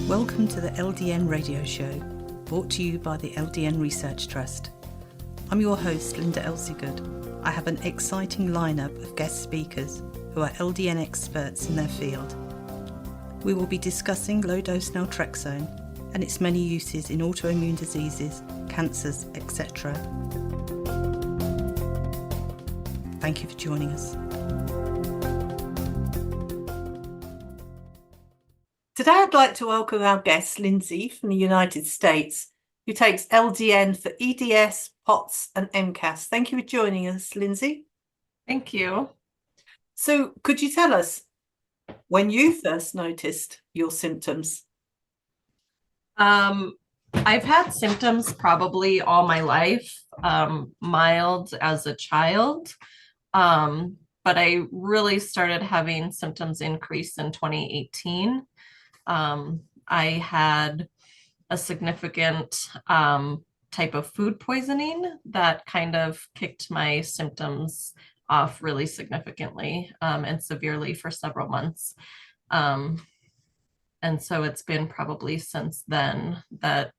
Welcome to the LDN Radio Show, brought to you by the LDN Research Trust. I'm your host, Lyndsay. I have an exciting lineup of guest speakers who are LDN experts in their field. We will be discussing low-dose Naltrexone and its many uses in autoimmune diseases, cancers, etc. Thank you for joining us. Today I'd like to welcome our guest, Lyndsay from the United States, who takes LDN for hEDS, PCOS and MCAS. Thank you for joining us, Lyndsay. Thank you. So could you tell us when you first noticed your symptoms? I've had symptoms probably all my life, mild as a child, but I really started having symptoms increase in 2018. I had a significant type of food poisoning that kind of kicked my symptoms off really significantly and severely for several months. And so it's been probably since then that,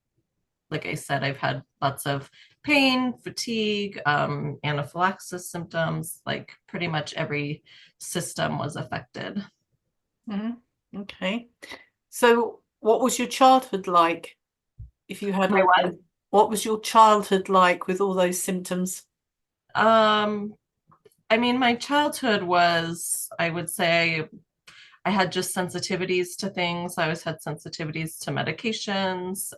like I said, I've had lots of pain, fatigue, anaphylaxis symptoms, like pretty much every system was affected. Mm-hmm. Okay. So what was your childhood like? If you had what was your childhood like with all those symptoms? I mean, my childhood was, I would say, I had just sensitivities to things. I always had sensitivities to medications,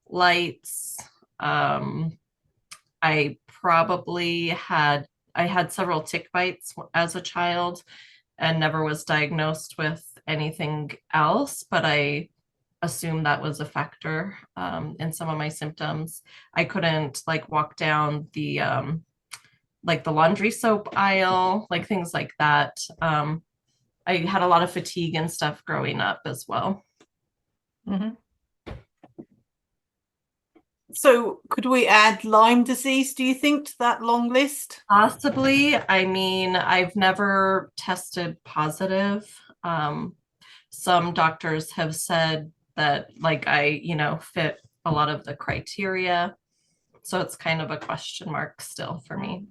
lights. I had several tick bites as a child and never was diagnosed with anything else, but I assumed that was a factor in some of my symptoms. I couldn't walk down the the laundry soap aisle, like things like that. I had a lot of fatigue and stuff growing up as well. Mm-hmm. So could we add Lyme disease, do you think, to that long list? Possibly. I mean, I've never tested positive. Some doctors have said that I fit a lot of the criteria. So it's kind of a question mark still for me.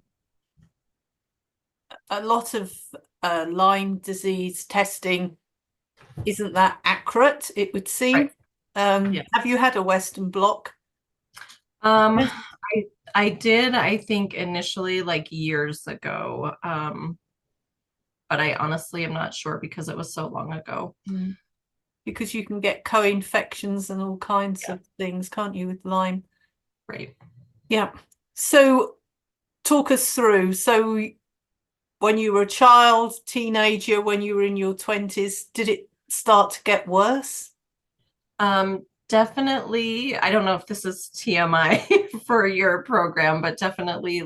A lot of Lyme disease testing isn't that accurate, it would seem. Right. Have you had a Western blot? I did, I think initially years ago, but I honestly am not sure because it was so long ago. Because you can get co-infections and all kinds of things, can't you, with Lyme? Right. Yeah. So talk us through. So when you were a child, teenager, when you were in your 20s, did it start to get worse? Definitely. I don't know if this is TMI for your program, but definitely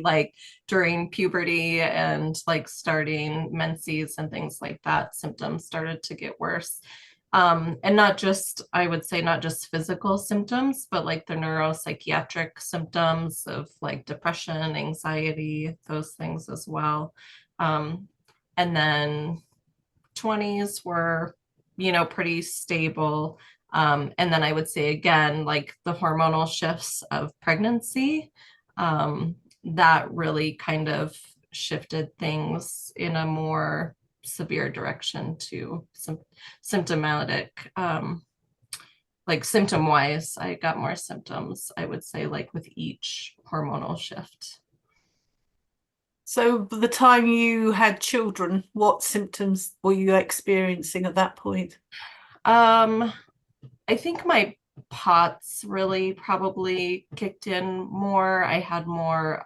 during puberty and starting menses and things like that, symptoms started to get worse. And not just, I would say, not just physical symptoms, but the neuropsychiatric symptoms of depression, anxiety, those things as well. And then 20s were, pretty stable. And then I would say again, the hormonal shifts of pregnancy, that really kind of shifted things in a more severe direction to some symptomatic, symptom wise, I got more symptoms, I would say, with each hormonal shift. So by the time you had children, what symptoms were you experiencing at that point? I think my POTS really probably kicked in more. I had more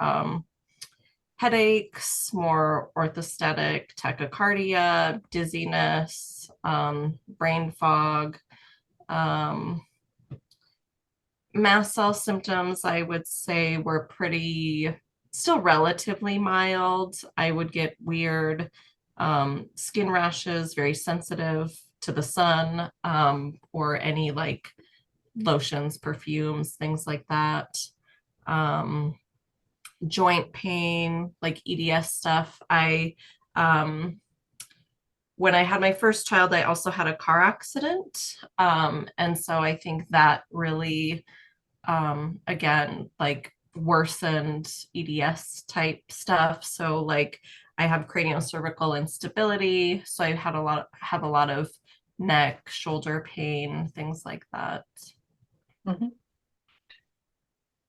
headaches, more orthostatic tachycardia, dizziness, brain fog. Mast cell symptoms, I would say, were still relatively mild. I would get weird skin rashes, very sensitive to the sun, or any lotions, perfumes, things like that. Joint pain, EDS stuff. I when I had my first child, I also had a car accident. And so I think that really, again, like worsened EDS type stuff. So like I have craniocervical instability. So I had have a lot of neck, shoulder pain, things like that. Mhm.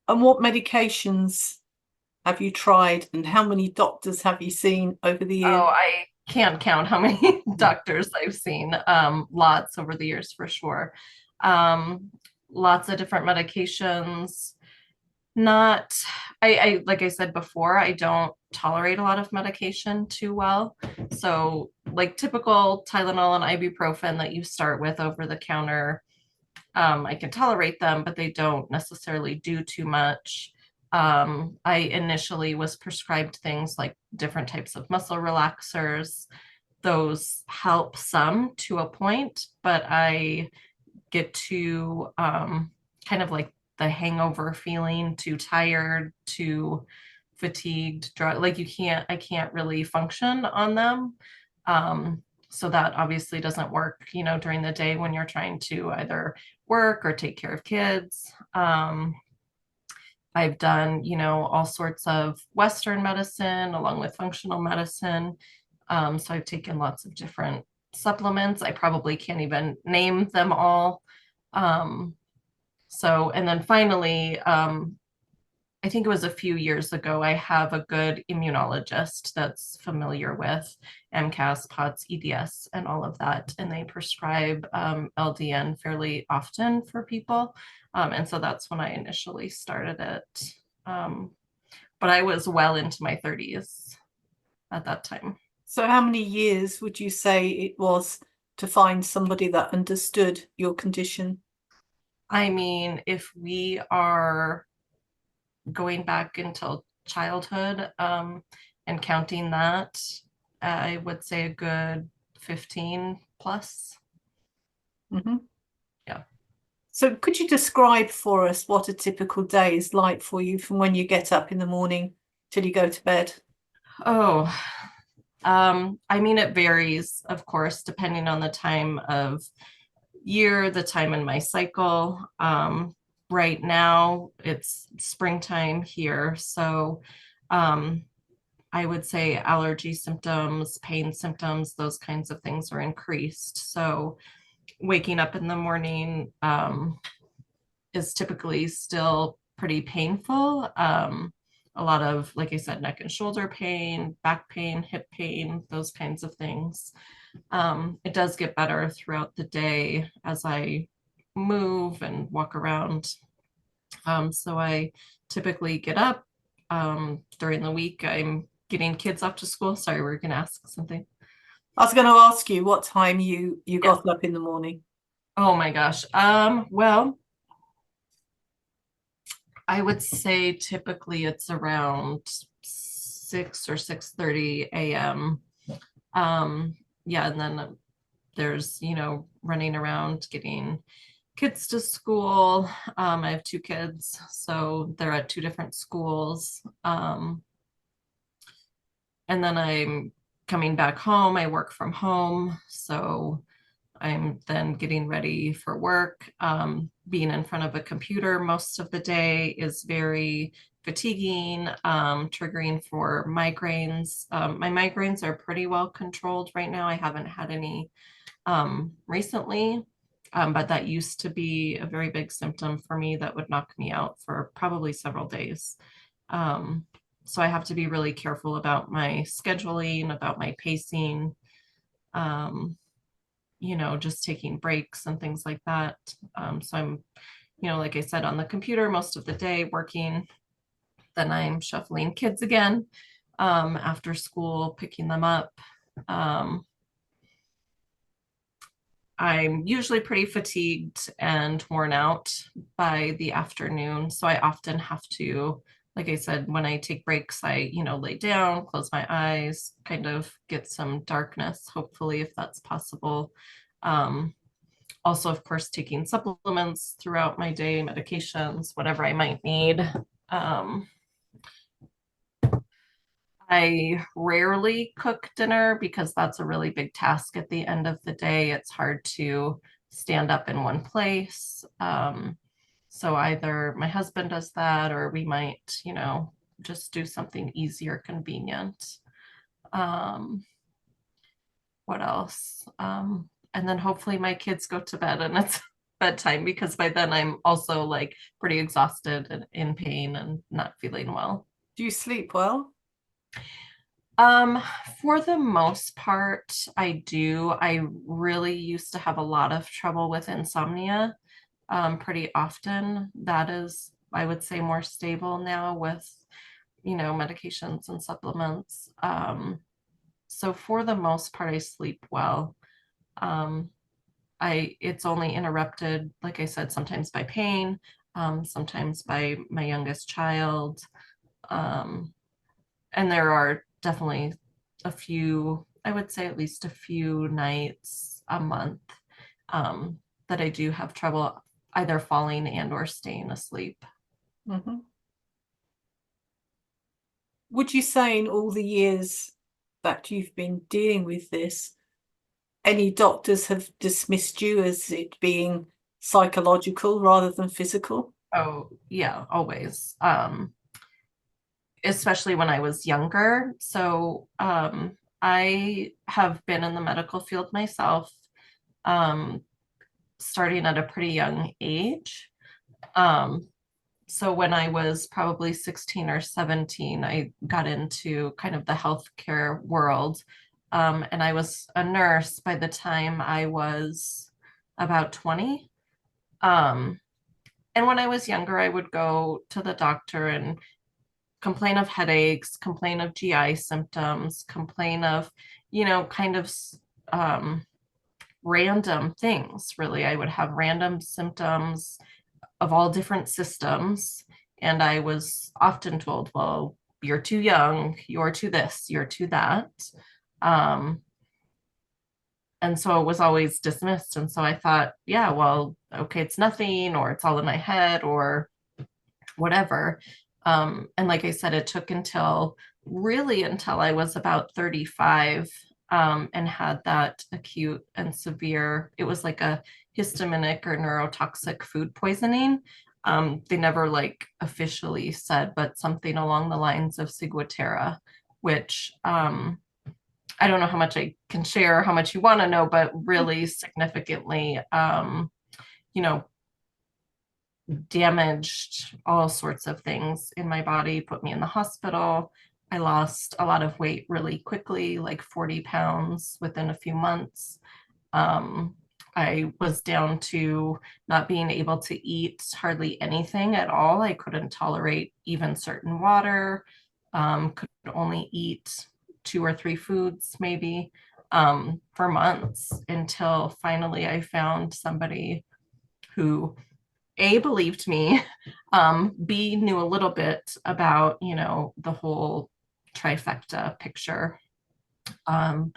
And what medications have you tried, and how many doctors have you seen over the years? Oh, I can't count how many doctors I've seen. Lots over the years for sure. Um, Lots of different medications. Not, I like I said before, I don't tolerate a lot of medication too well. So like typical Tylenol and ibuprofen that you start with over the counter, I can tolerate them, but they don't necessarily do too much. I initially was prescribed things like different types of muscle relaxers. Those help some to a point, but I get to kind of like the hangover feeling, too tired, too fatigued, like I can't really function on them. So that obviously doesn't work, during the day when you're trying to either work or take care of kids. I've done, all sorts of Western medicine along with functional medicine. So I've taken lots of different supplements. I probably can't even name them all. Um, and then finally, I think it was a few years ago, I have a good immunologist that's familiar with MCAS, POTS, EDS, and all of that. And they prescribe LDN fairly often for people. And so that's when I initially started it. But I was well into my 30s at that time. So how many years would you say it was to find somebody that understood your condition? I mean, if we are going back until childhood and counting that, I would say a good 15 plus. Mm-hmm. Yeah. So could you describe for us what a typical day is like for you from when you get up in the morning till you go to bed? Oh, I mean, it varies, of course, depending on the time of year, the time in my cycle. Right now, it's springtime here. So I would say allergy symptoms, pain symptoms, those kinds of things are increased. So waking up in the morning is typically still pretty painful. A lot of, like I said, neck and shoulder pain, back pain, hip pain, those kinds of things. It does get better throughout the day as I move and walk around. So I typically get up during the week. I'm getting kids off to school. Sorry, we're going to ask something. I was going to ask you what time you Yeah. got up in the morning. Oh my gosh. Well, I would say typically it's around 6 or 6:30 a.m. Yeah, and then there's, running around getting kids to school. I have two kids, so they're at two different schools. And then I'm coming back home. I work from home, so I'm then getting ready for work. Being in front of a computer most of the day is very fatiguing, triggering for migraines. My migraines are pretty well controlled right now. I haven't had any recently, but that used to be a very big symptom for me that would knock me out for probably several days. So I have to be really careful about my scheduling, about my pacing. Just taking breaks and things like that. So I'm, like I said, on the computer most of the day working. Then I'm shuffling kids again after school, picking them up. I'm usually pretty fatigued and worn out by the afternoon. So I often have to, like I said, when I take breaks, I, lay down, close my eyes, kind of get some darkness, hopefully, if that's possible. Also, of course, taking supplements throughout my day, medications, whatever I might need. I rarely cook dinner because that's a really big task at the end of the day. It's hard to stand up in one place. So either my husband does that, or we might, just do something easier, convenient. Um, what else? And then hopefully my kids go to bed and it's bedtime, because by then I'm also like pretty exhausted and in pain and not feeling well. Do you sleep well? Um, for the most part, I do. I really used to have a lot of trouble with insomnia, pretty often. That is, I would say, more stable now with, medications and supplements. So for the most part, I sleep well. Um, it's only interrupted, like I said, sometimes by pain, sometimes by my youngest child. Um, and there are definitely a few, I would say at least a few nights a month, that I do have trouble either falling and or staying asleep. Mm-hmm. Would you say in all the years that you've been dealing with this, any doctors have dismissed you as it being psychological rather than physical? Oh, yeah, always. Especially when I was younger. So I have been in the medical field myself, um, starting at a pretty young age. Um, so when I was probably 16 or 17, I got into kind of the healthcare world. And I was a nurse by the time I was about 20. Um, and when I was younger, I would go to the doctor and complain of headaches, complain of GI symptoms, complain of, kind of um, random things, really. I would have random symptoms of all different systems. And I was often told, well, you're too young, you're too this, you're too that. Um, and so it was always dismissed. And so I thought, yeah, well, okay, it's nothing, or it's all in my head, or whatever. And like I said, it took until I was about 35, and had that acute and severe, it was like a histaminic or neurotoxic food poisoning. They never like officially said, but something along the lines of ciguatera, which I don't know how much I can share, how much you want to know, but really significantly, you know, damaged all sorts of things in my body, put me in the hospital. I lost a lot of weight really quickly, like 40 pounds within a few months. I was down to not being able to eat hardly anything at all. I couldn't tolerate even certain water, could only eat 2 or 3 foods maybe, for months, until finally I found somebody who A, believed me, B, knew a little bit about, the whole trifecta picture, and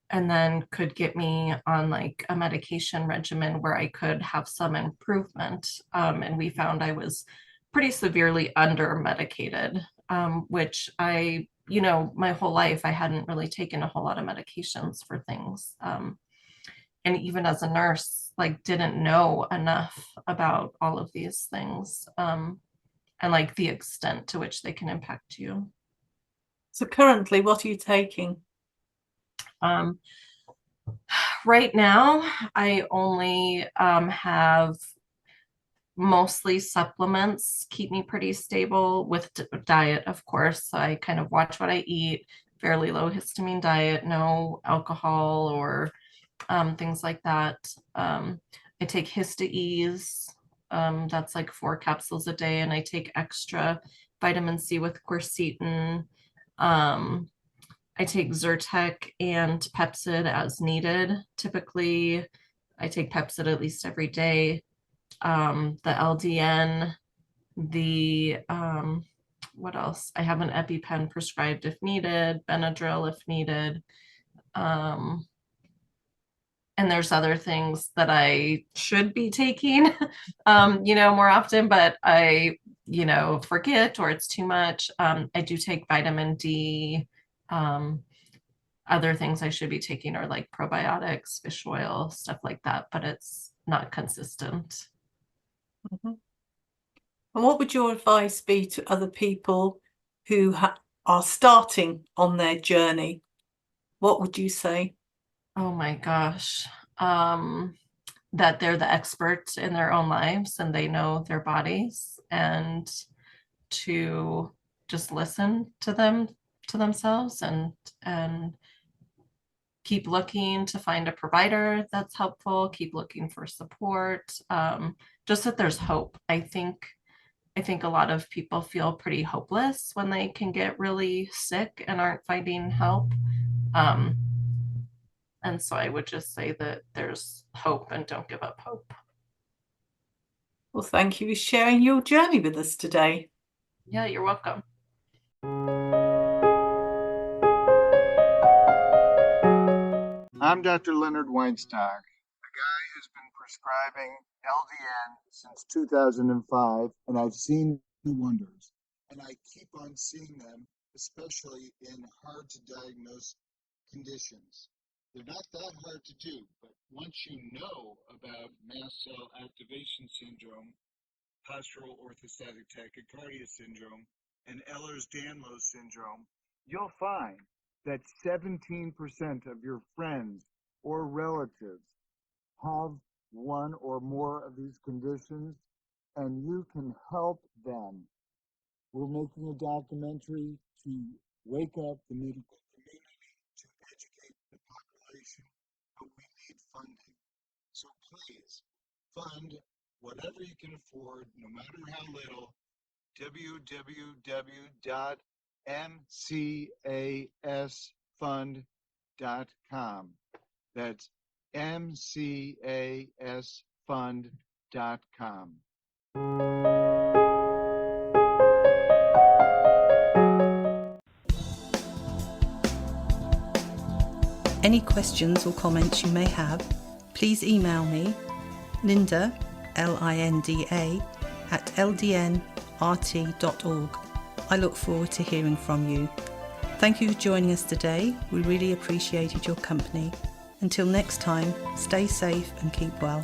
then could get me on like a medication regimen where I could have some improvement. And we found I was pretty severely under medicated, which my whole life, I hadn't really taken a whole lot of medications for things. And even as a nurse, like didn't know enough about all of these things, and like the extent to which they can impact you. So currently, what are you taking? Um, right now, I only have mostly supplements, keep me pretty stable, with diet, of course. So I kind of watch what I eat, fairly low histamine diet, no alcohol or things like that. I take hEDS. That's like 4 capsules a day, and I take extra vitamin C with quercetin. I take Zyrtec and Pepcid as needed. Typically, I take Pepcid at least every day. The LDN, the what else? I have an EpiPen prescribed if needed, Benadryl if needed. And there's other things that I should be taking, more often, but I, forget, or it's too much. I do take vitamin D Other things I should be taking are like probiotics, fish oil, stuff like that, but it's not consistent. Mhm. And what would your advice be to other people who are starting on their journey? What would you say? Oh my gosh. That they're the experts in their own lives and they know their bodies, and to just listen to themselves, and keep looking to find a provider that's helpful, keep looking for support, just that there's hope. I think a lot of people feel pretty hopeless when they can get really sick and aren't finding help. And so I would just say that there's hope and don't give up hope. Well, thank you for sharing your journey with us today. Yeah, you're welcome. I'm Dr. Leonard Weinstock, a guy who's been prescribing LDN since 2005, and I've seen the wonders. And I keep on seeing them, especially in hard to diagnose conditions. They're not that hard to do, but once you know about mast cell activation syndrome, postural orthostatic tachycardia syndrome, and Ehlers-Danlos syndrome, you'll find that 17% of your friends or relatives have one or more of these conditions, and you can help them. We're making a documentary to wake up the medical community, to educate the population, but we need funding. So please fund whatever you can afford, no matter how little. www.mcasfund.com. That's mcasfund.com. Any questions or comments you may have, please email me, Lynda, Linda, at ldnrt.org. I look forward to hearing from you. Thank you for joining us today. We really appreciated your company. Until next time, stay safe and keep well.